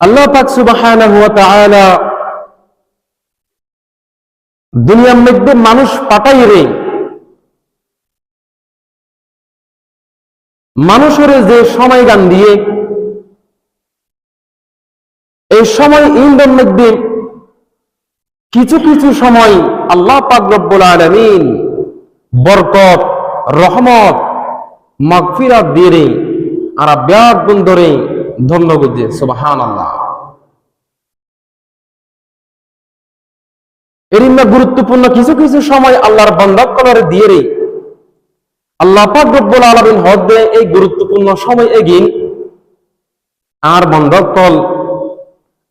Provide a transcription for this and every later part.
আল্লাহ পাক সুবহানাহু ওয়া তাআলা দুনিয়ার মধ্যে মানুষ পাঠাই রে মানুষের যে সময় গান দিয়ে এই সময় ইন্দ্রের মধ্যে কিছু কিছু সময় আল্লাহ পাক রব্বুল আলামিন বরকত রহমত মাগফিরাত দিয়ে রে আর ব্যাগ বন্ধরে ধন্য বুঝে সুবহানাল্লাহ। এরিনা গুরুত্বপূর্ণ কিছু কিছু সময় আল্লাহর বান্দা কলরে দিয়ে রে আল্লাহ পাক রব্বুল আলামিন হদে এই গুরুত্বপূর্ণ সময় এগিন আর বান্দা কল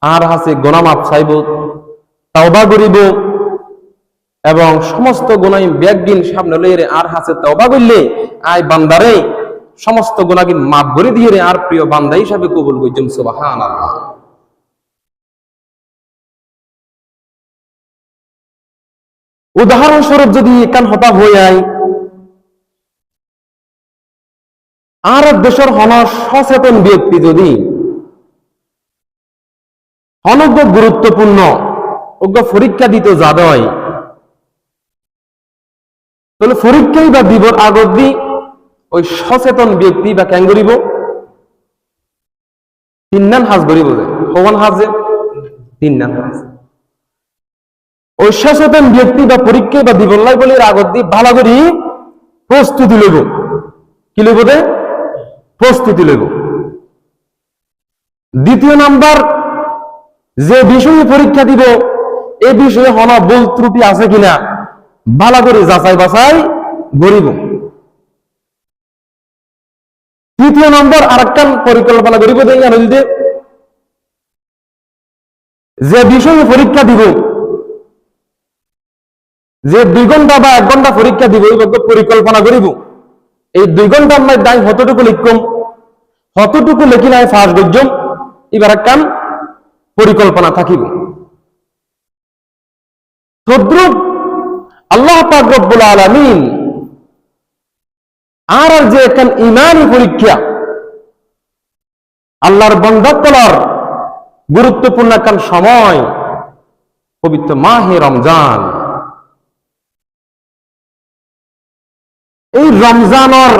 আর হাসে গুনাহ মাফ চাইব তাওবা করিব এবং সমস্ত গুনাহ ব্যাগিন সামনে লইরে আর হাসে তাওবা করলে আই বান্দারে সমস্ত গুনাহগিন মাফ করে দিয়ে রে আর প্রিয় বান্দা হিসাবে কবুল কইছেন সুবহানাল্লাহ। উদাহরণস্বরূপ যদি কান হতা হয়ে যায় আর দেশের হন সচেতন ব্যক্তি যদি অনজ্ঞ গুরুত্বপূর্ণ অজ্ঞ পরীক্ষা দিতে যাদয় তাহলে পরীক্ষাই বা দিবর আগত দি ওই সচেতন ব্যক্তি বা কেন করিব তিন হাজ করিব যে কখন হাজে তিন হাজ ওই সচেতন ব্যক্তি বা পরীক্ষা বা দিবল্লাই বলে আগত দি ভালো করি প্রস্তুতি লইব কি লইব দে প্রস্তুতি লইব। দ্বিতীয় নাম্বার যে বিষয়ে পরীক্ষা দিব এ বিষয়ে হন ভুল ত্রুটি আছে কিনা ভালো করে যাচাই বাছাই করিব। তৃতীয় নম্বর আরেকখান পরিকল্পনা করিব যে বিষয়ে পরীক্ষা দিব যে 2 ঘন্টা বা 1 ঘন্টা পরীক্ষা দিব এই পরিকল্পনা করিব এই 2 ঘন্টার মধ্যে দায় কতটুকু লিখম কতটুকু লেখি নাই ফাঁস গজ্জম এবার একখান পরিকল্পনা থাকিব। তদ্রুপ আল্লাহ পাক রব্বুল আলামিন আর যে একখান ঈমানি পরীক্ষা আল্লাহর বান্দা কলার গুরুত্বপূর্ণ একখান সময় পবিত্র মাহে রমজান। এই রমজানের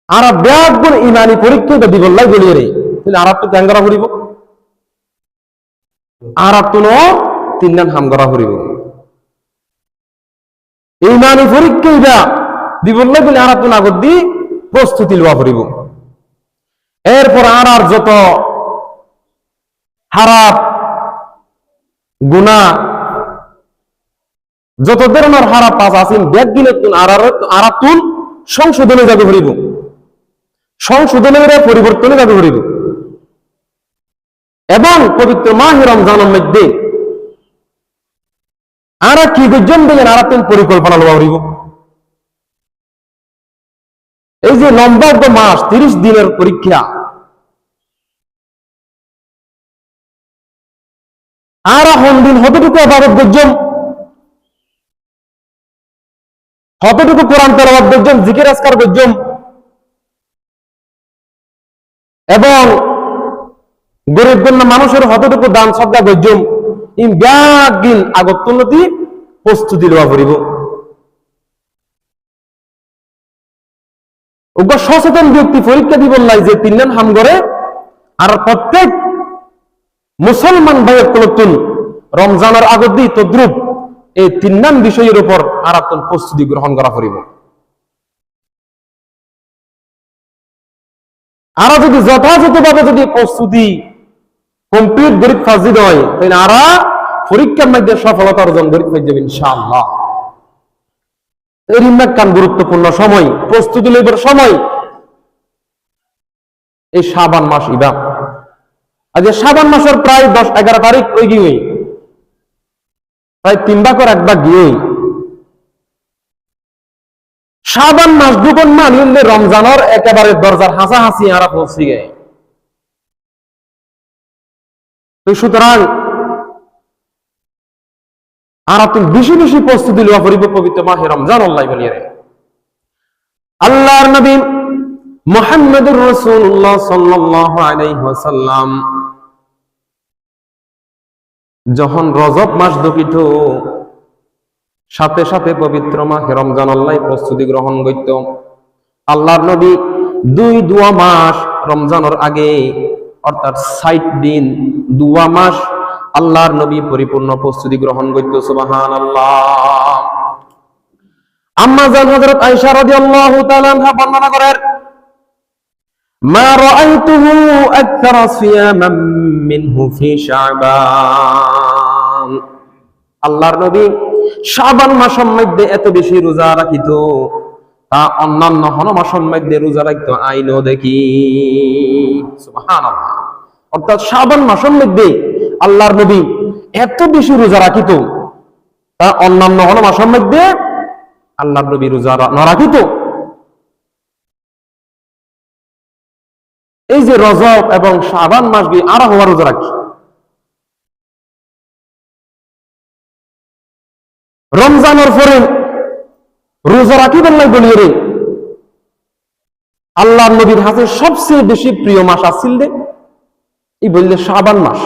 আর ব্যাগুণ ঈমানি পরীক্ষা দিবল্লাই বলিয়ে রে তাহলে আর তো ত্যাং করা করিব আর তো 3 হাম করা করিব ঈমানি পরীক্ষা দিবল্লাই বলে আর তো আগত দি প্রস্তুতি লওয়া করিব। এরপর আর যত খারাপ গুনাহ যত ধরনের খারাপ কাজ আছে ব্যাগ দিলে আর তুন সংশোধনে যাবে করিব সংশোধনের পরিবর্তনে যাবে করিব এবং পবিত্র মাহে রমজানের মধ্যে আর কি গজন দেখেন আর তুন পরিকল্পনা লওয়া করিব। এই যে লম্বা মাস 30 দিনের পরীক্ষা আর এখন দিন কতটুকু আবাদত গজন কতটুকু কোরআন তেলাওয়াত গজন জিকির আজকার গজন এবং গরিব গণ্য মানুষের কতটুকু দান সদকা গজন ইন ব্যাগিন আগতনতি প্রস্তুতি লওয়া করিব। সচেতন ব্যক্তি পরীক্ষা দিব নাই যে 3 হাম করে আর প্রত্যেক মুসলমান ভাইয়ের নতুন রমজানের আগত দি তদ্রুপ এই 3 বিষয়ের উপর আর প্রস্তুতি গ্রহণ করা করিব। আর যদি যথাযথভাবে যদি প্রস্তুতি কমপ্লিট গরিব ফাজিদ হয় তাহলে আর পরীক্ষার মধ্যে সফলতা অর্জন গরিব হয়ে যাবে ইনশাআল্লাহ। গুরুত্বপূর্ণ সময় প্রস্তুতি লইবার সময় এই শাবান মাস ইবা আজ শাবান মাসের প্রায় 10-11 তারিখ ওই গিয়ে প্রায় 3 ভাগের 1 ভাগ গিয়ে শাবান মাস দুগুণ মানিলে রমজানের একেবারে দরজার হাসাহাসি আর পৌঁছে গে। তো সুতরাং আর তুমি বেশি বেশি প্রস্তুতি লওয়া করিব পবিত্র মাহে রমজান আল্লাহ বলিয়ে আল্লাহর নবী মুহাম্মদুর রাসূলুল্লাহ সাল্লাল্লাহু আলাইহি ওয়াসাল্লাম যখন রজব মাস ঢুকিত, সাথে সাথে পবিত্র মাহে রমজান আল্লাহ প্রস্তুতি গ্রহণ করত। আল্লাহর নবী 2 মাস রমজানের আগে, অর্থাৎ 60 দিন 2 মাস আল্লাহর নবী পরিপূর্ণ প্রস্তুতি গ্রহণ করত। সুবহানাল্লাহ। আম্মা জান হযরত আয়েশা রাদিয়াল্লাহু তাআলা আনহা বর্ণনা করেন, মা রাআইতুহু আকতারা সিয়ামান মিনহু ফি শাবান। আল্লাহর নবী শাবান মাসের মধ্যে এত বেশি রোজা রাখিত, তা অন্যান্য মাসের মধ্যে রোজা রাখত আইনো দেখি। সুবহানাল্লাহ। অর্থাৎ শাবান মাসের মধ্যে আল্লাহর নবী এত বেশি রোজা রাখিত, তা অন্যান্য মাসের মধ্যে আল্লাহর নবী রোজা না রাখিত। এই যে রজব এবং শাবান মাস দিয়ে আর হওয়া রোজা রাখি, রমজানের পরে রোজা রাখিবেন নাই বলিয়ে রে, আল্লাহর নবীর হাতে সবচেয়ে বেশি প্রিয় মাস আসছিল রে, এই বললে শাবান মাস।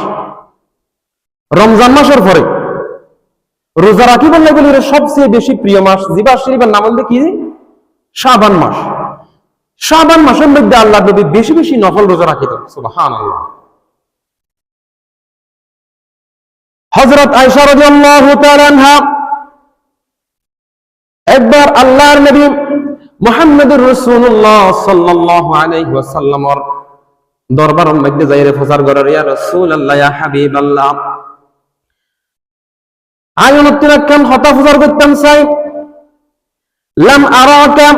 রমজান মাসের পরে রোজা রাখিবেন নাই বলিয়ে সবচেয়ে বেশি প্রিয় মাস জিবা শরীফের নাম হল কি? শাবান মাস। শাবান মাসের মধ্যে আল্লাহ নবী বেশি বেশি নফল রোজা রাখিত। সুবহানাল্লাহ। হযরত আয়েশা রাদিয়াল্লাহু তাআলা আনহা একবার আল্লাহর নবী মুহাম্মদুর রাসূলুল্লাহ সাল্লাল্লাহু আলাইহি ওয়াসাল্লামের দরবারের মধ্যে যাইরে প্রচার করেন, ইয়া রাসূলুল্লাহ, ইয়া হাবিবাল্লাহ, আয়াতুল হতা প্রচার করতাম চাই, লাম আরাকা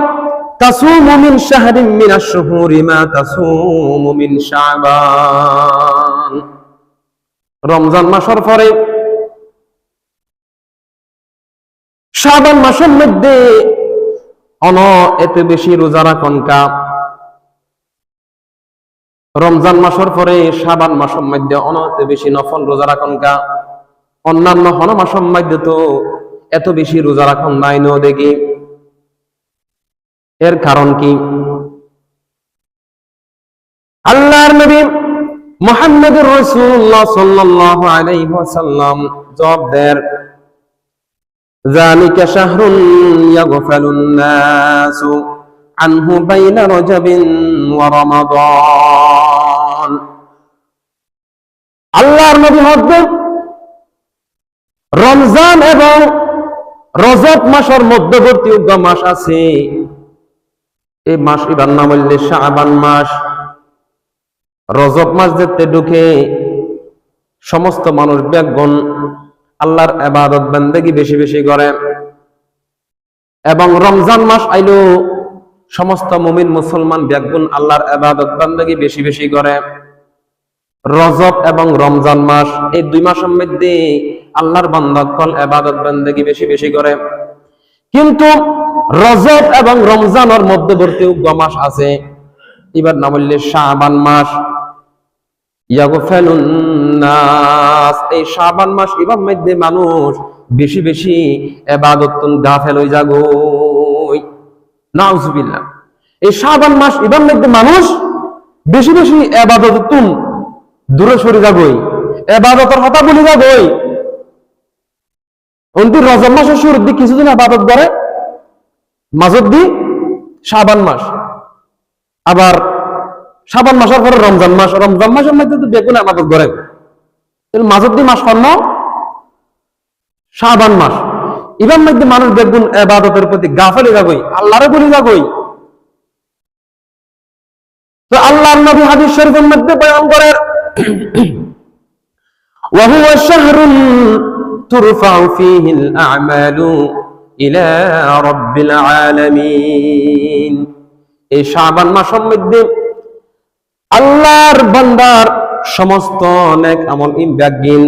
তাসুমু মিন শাহরিন মিনাশ শুহুরি মা তাসুমু মিন শাবান। রমজান মাসের পরে শাবান মাসের মধ্যে এত বেশি রোজা রাখুন কা? রমজান মাসের পরে শাবান মাসের মধ্যে এত বেশি নফল রোজা রাখুন কা? অন্যান্য মাসের মধ্যে তো এত বেশি রোজা রাখুন নাই নো দেখি। এর কারণ কি? আল্লাহর নবী মুহাম্মদুর রাসূলুল্লাহ সাল্লাল্লাহু আলাইহি ওয়াসাল্লাম জবাব দেন, যালিকা শাহরুন ইয়াগফালুন নাসু আনহু বাইনা রজবিন ওয়া রমাদান। আল্লাহর নবী হযরত রমজান এবং রজব মাসের মধ্যবর্তী মাস আছে, এই মাস এবার নাম হইল শাবান মাস। রজব মাস যেতে ঢুকে সমস্ত মানুষ ব্যাগন আল্লাহর ইবাদত বন্দেগী বেশি বেশি করে, এবং রমজান মাস আইলো সমস্ত মুমিন মুসলমান ব্যাগন আল্লাহর ইবাদত বন্দেগী বেশি বেশি করে। রজব এবং রমজান মাস এই 2 মাসের মধ্যে আল্লাহর বান্দাগণ ইবাদত বন্দেগী বেশি বেশি করে। কিন্তু রজব এবং রমজানের মধ্যবর্তী মাস আছে, এবার নাম হইল শাবান মাস। ইয়াগফালুন নাস, এই শাবান মাস এবার মধ্যে মানুষ বেশি বেশি ইবাদত গাফেল হয়ে যাগই। নাউজুবিল্লাহ। এই শাবান মাস এবার মধ্যে মানুষ বেশি বেশি ইবাদত দূরে সরে যাগই, ইবাদতের কথা বলে যাগই। অন্তি রজব মাসের শুরুর দিকে কিছুদিন ইবাদত করে, মাঝের দিক শাবান মাস, আবার শাবান মাসের পরে রমজান মাস। রমজান মাসের মধ্যে তো বেগুন ইবাদত করে, মাঝের দিক মাস কর্ণ শাবান মাস। এবার মধ্যে মানুষ বেগুন ইবাদতের প্রতি গাফেলে যাগই, আল্লাহরে বলি যাগই। তো আল্লাহর নবী হাদিস শরীফের মধ্যে বয়ান করেন, ওয়া হুয়া শাহরুন তুরফাউ ফীহিল আ'মালু ইলা রাব্বিল আলামিন। এই শাবান মাসের মধ্যে আল্লাহর বান্দার সমস্ত নেক আমল ইনবাগিন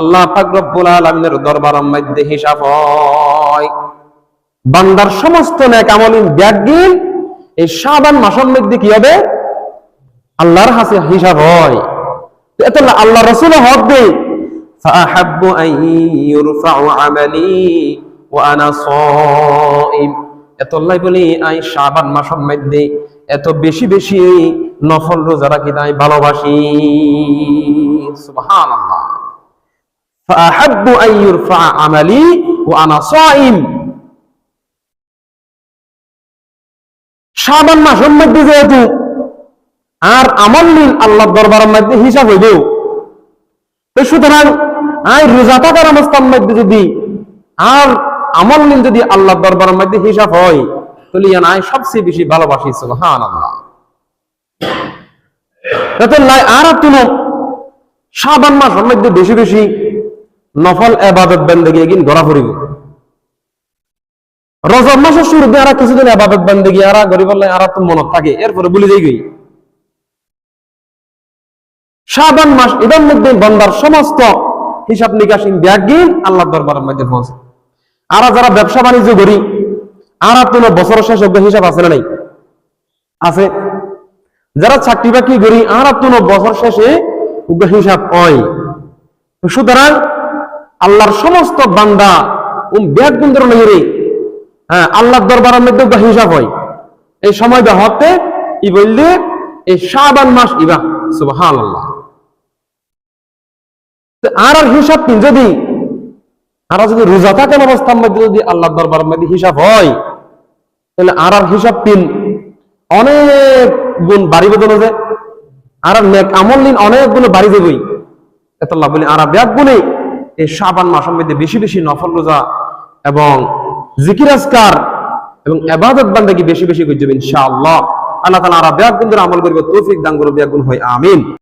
আল্লাহ পাক রব্বুল আলামিনের দরবারের মধ্যে হিসাব হয়। বান্দার সমস্ত নেক আমল ইনবাগিন এই শাবান মাসের মধ্যে কি হবে? আল্লাহর কাছে হিসাব হয়। এত আল্লাহ রাসূল হক দেয়, ফাআহাব্বু আন ইউরফাউ আমালি ওয়া আনা সাইম এতলাই বলি আই শাবান মাসের মধ্যে এত বেশি বেশি নফল রোজা রাখি তাই ভালোবাসি। সুবহানাল্লাহ। ফাআহাব্বু আন ইউরফা আমালি ওয়া আনা সাইম। শাবান মাসের মধ্যে যেহেতু আর আমল নিন আল্লাহর দরবারের মধ্যে হিসাব হইব, তো সুতরাং আই রোজা থাকার অবস্থার মধ্যে যদি আর আমল নিন যদি আল্লাহর দরবারের মধ্যে হিসাব হয়, তাহলে আই সবচেয়ে বেশি ভালোবাসি। সুবহানাল্লাহ। আর তুলো শাবান মাসের মধ্যে বেশি বেশি নফল ইবাদত বন্দেগী এগিন গড়া পড়িব। রজব মাসের শুরুতে আর কিছুদিন ইবাদত বন্দেগী আর গরিব আর তো মনত থাকে, এরপরে ভুলে যাই গই। শাবান মাস এদের মধ্যে বান্দার সমস্ত হিসাব নিকাশ ব্যাগিন আল্লাহর দরবারের মধ্যে পৌঁছে। আর যারা ব্যবসা বাণিজ্য করি আর কোনো বছর শেষ অব্দি হিসাব আছে না নাই? আছে। যারা চাকরি বাকরি করি আর কোনো বছর শেষে হিসাব হয়। সুতরাং আল্লাহর সমস্ত বান্দা ব্যাগ বন্ধ নেই, হ্যাঁ আল্লাহর দরবারের মধ্যে হিসাব হয়। এই সময় হতে ই বললে এই শাবান মাস ইবা। সুবহানাল্লাহ। আর হিসাব যদি রোজা থাকেন অবস্থার মধ্যে যদি আল্লাহর দরবারের মধ্যে হিসাব হয়, তাহলে আর হিসাব অনেক গুণ বাড়ি বদলে যায়। আর নেক আমল নিন অনেক গুণ বাড়ি যাবই। এতল্লাহ বলি আর ব্যাগ গুণে এই শাবান মাসের মধ্যে বেশি বেশি নফল রোজা এবং জিকির আজকার এবং ইবাদত বান্দাগি বেশি বেশি করতে হবে ইনশাআল্লাহ। আল্লাহ তাআলা আর ব্যাগ গুণের আমল করবে তৌফিক দান করবে। ব্যাগ গুণ হয় আমিন।